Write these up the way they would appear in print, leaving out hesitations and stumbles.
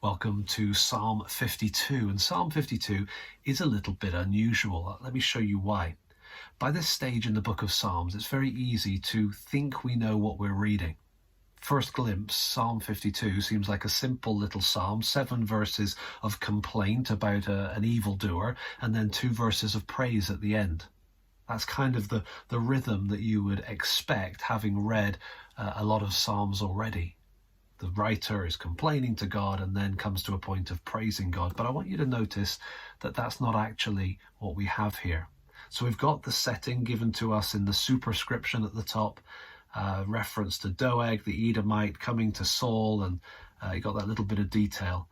Welcome to Psalm 52, and Psalm 52 is a little bit unusual. Let me show you why. By this stage in the book of Psalms, it's very easy to think we know what we're reading. First glimpse, Psalm 52 seems like a simple little psalm, 7 verses of complaint about an evildoer, and then 2 verses of praise at the end. That's kind of the rhythm that you would expect, having read a lot of Psalms already. The writer is complaining to God and then comes to a point of praising God. But I want you to notice that that's not actually what we have here. So we've got the setting given to us in the superscription at the top, reference to Doeg, the Edomite, coming to Saul, and you got that little bit of detail.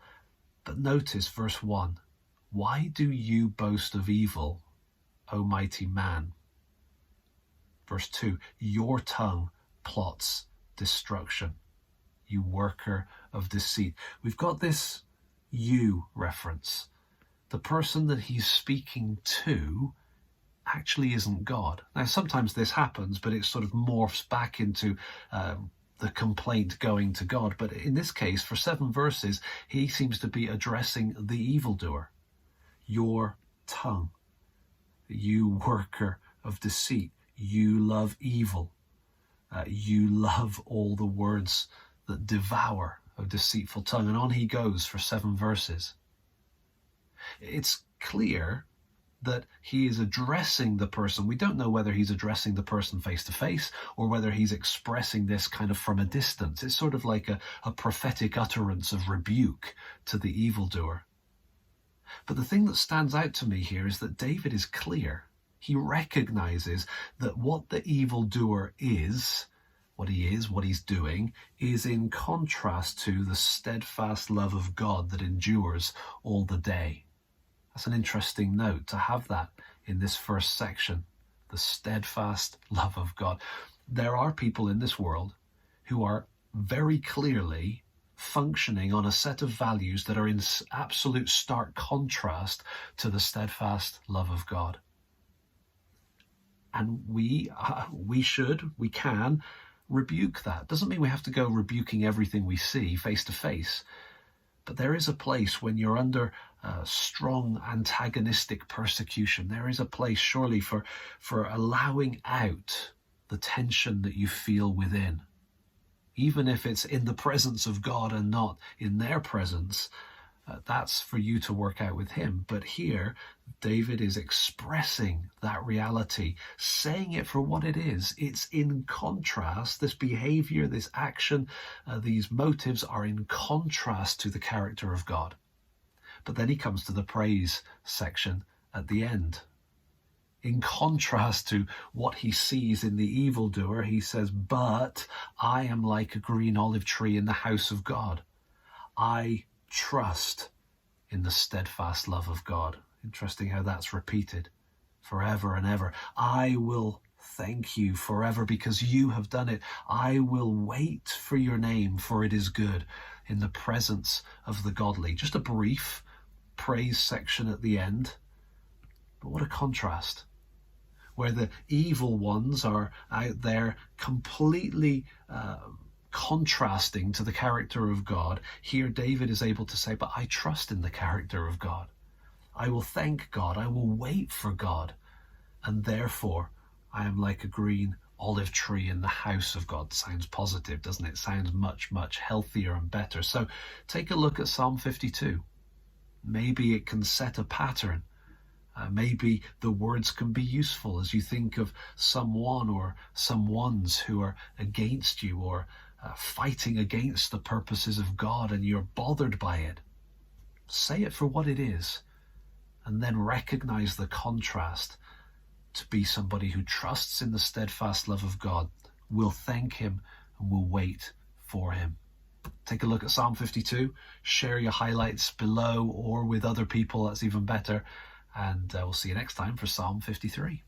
But notice verse 1. Why do you boast of evil, O mighty man? Verse 2. Your tongue plots destruction, you worker of deceit. We've got this you reference. The person that he's speaking to actually isn't God. Now, sometimes this happens, but it sort of morphs back into the complaint going to God. But in this case, for 7 verses, he seems to be addressing the evildoer. Your tongue, you worker of deceit, you love evil, you love all the words that devour a deceitful tongue. And on he goes for 7 verses. It's clear that he is addressing the person. We don't know whether he's addressing the person face to face or whether he's expressing this kind of from a distance. It's sort of like a prophetic utterance of rebuke to the evildoer. But the thing that stands out to me here is that David is clear. He recognizes that what the evildoer is, what he's doing, is in contrast to the steadfast love of God that endures all the day. That's an interesting note to have that in this first section, the steadfast love of God. There are people in this world who are very clearly functioning on a set of values that are in absolute stark contrast to the steadfast love of God. And we can rebuke that. Doesn't mean we have to go rebuking everything we see face to face, but there is a place when you're under strong antagonistic persecution. There is a place surely for allowing out the tension that you feel within, even if it's in the presence of God and not in their presence. That's for you to work out with him. But here, David is expressing that reality, saying it for what it is. It's in contrast. This behavior, this action, these motives are in contrast to the character of God. But then he comes to the praise section at the end. In contrast to what he sees in the evildoer, he says, but I am like a green olive tree in the house of God. I trust in the steadfast love of God. Interesting how that's repeated forever and ever. I will thank you forever because you have done it. I will wait for your name, for it is good in the presence of the godly. Just a brief praise section at the end. But what a contrast. Where the evil ones are out there completely contrasting to the character of God, here David is able to say, but I trust in the character of God. I will thank God. I will wait for God. And therefore, I am like a green olive tree in the house of God. Sounds positive, doesn't it? Sounds much, much healthier and better. So take a look at Psalm 52. Maybe it can set a pattern. Maybe the words can be useful as you think of someone or someones who are against you or fighting against the purposes of God and you're bothered by it. Say it for what it is and then recognize the contrast to be somebody who trusts in the steadfast love of God, will thank him and will wait for him. Take a look at Psalm 52, share your highlights below or with other people, that's even better, and we'll see you next time for Psalm 53.